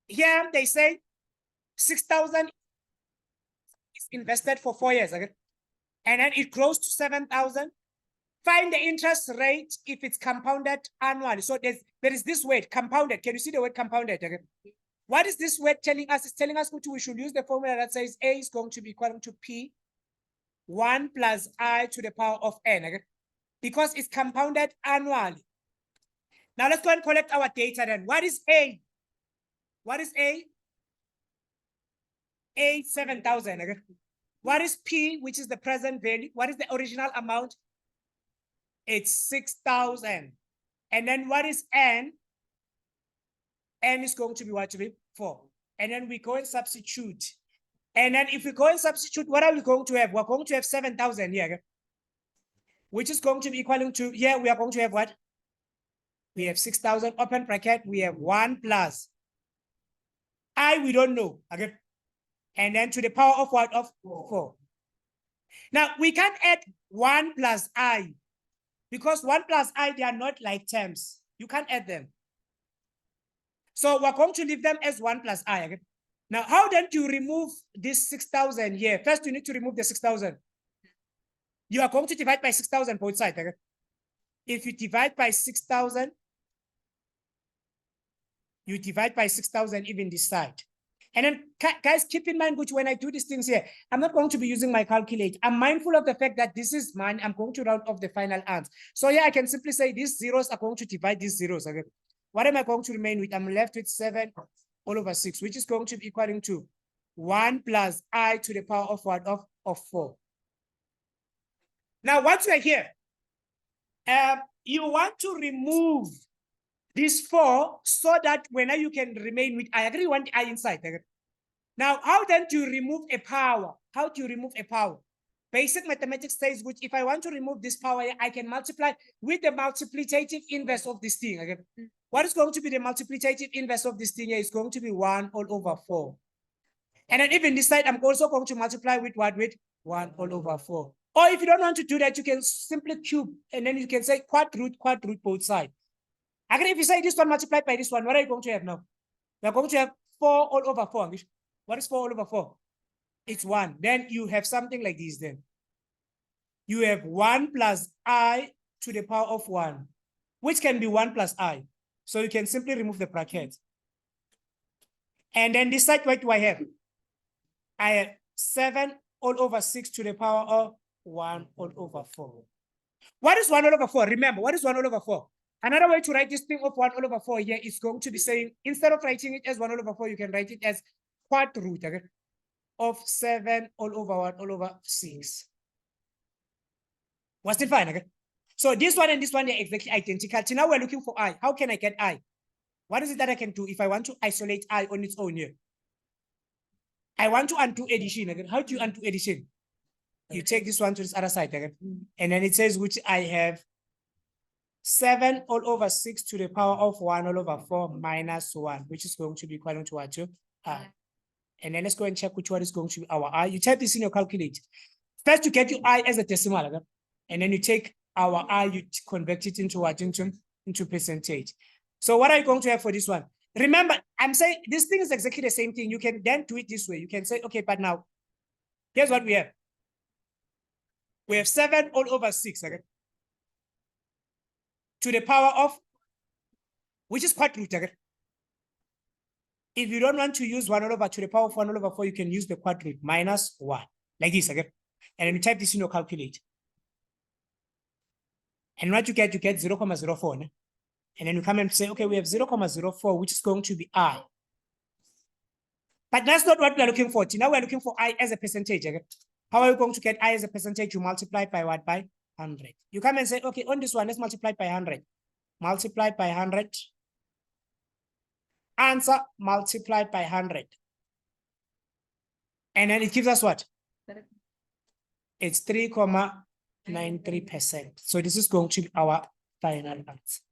here they say 6,000 is invested for 4 years, okay? And then it grows to 7,000. Find the interest rate if it's compounded annually. So there is this word, compounded. Can you see the word compounded? Okay? What is this word telling us? It's telling us we should use the formula that says A is going to be equal to P 1 plus I to the power of N, okay? Because it's compounded annually. Now let's go and collect our data then. What is A? What is A? A, 7,000, okay? What is P, which is the present value? What is the original amount? It's 6,000. And then what is N? N is going to be what to be 4. And then we go and substitute. And then if we go and substitute, what are we going to have? We're going to have 7,000 here, okay? Which is going to be equal to, here we are going to have what? We have 6,000, open bracket, we have 1 plus I, we don't know, okay? And then to the power of what? Of 4. Now, we can't add 1 plus I, because 1 plus I, they are not like terms. You can't add them. So we're going to leave them as 1 plus I, okay? Now, how then do you remove this 6,000 here? First, you need to remove the 6,000. You are going to divide by 6,000 both sides, okay? If you divide by 6,000, you divide by 6,000 even this side. And then, guys, keep in mind, which when I do these things here, I'm not going to be using my calculator. I'm mindful of the fact that this is mine. I'm going to round off the final answer. So yeah, I can simply say these zeros are going to divide these zeros, okay? What am I going to remain with? I'm left with 7 all over 6, which is going to be equaling to 1 plus I to the power of what? Of 4. Now, once we're here, you want to remove this 4 so that when you can remain with I. Agree, you want I inside. Okay? Now, how then do you remove a power? How do you remove a power? Basic mathematics says, which if I want to remove this power, I can multiply with the multiplicative inverse of this thing. Okay? What is going to be the multiplicative inverse of this thing here? Is going to be 1 all over 4. And then even this side, I'm also going to multiply with what? With 1 all over 4. Or if you don't want to do that, you can simply cube, and then you can say quad root both sides. Again, if you say this one multiplied by this one, what are you going to have now? You're going to have 4 all over 4. What is 4 all over 4? It's 1. Then you have something like this then. You have 1 plus I to the power of 1, which can be 1 plus I. So you can simply remove the bracket. And then this side, what do I have? I have 7 all over 6 to the power of 1 all over 4. What is 1 all over 4? Remember, what is 1 all over 4? Another way to write this thing of 1 all over 4 here is going to be saying, instead of writing it as 1 all over 4, you can write it as quad root, okay, of 7 all over 1 all over 6. Was it fine? Okay? So this one and this one are exactly identical. So now we're looking for I. How can I get I? What is it that I can do if I want to isolate I on its own here? I want to undo addition. Again. How do you undo addition? You take this one to this other side again. And then it says, which I have 7 all over 6 to the power of 1 all over 4 minus 1, which is going to be equal to what? To I. And then let's go and check which one is going to be our I. You type this in your calculator. First, you get your I as a decimal. Okay? And then you take our I, you convert it into what? Into percentage. So what are you going to have for this one? Remember, I'm saying this thing is exactly the same thing. You can then do it this way. You can say, okay, but now, here's what we have. We have 7 all over 6, okay? To the power of, which is quad root, okay? If you don't want to use 1 all over to the power of 1 all over 4, you can use the quad root minus 1, like this, okay? And then you type this in your calculator. And what you get 0.04. Ne? And then you come and say, okay, we have 0.04, which is going to be I. But that's not what we're looking for. Now we're looking for I as a percentage. Okay? How are you going to get I as a percentage? You multiply by what? By 100. You come and say, okay, on this one, let's multiply by 100. Multiply by 100. Answer multiplied by 100. And then it gives us what? It's 3.93%. So this is going to be our final answer.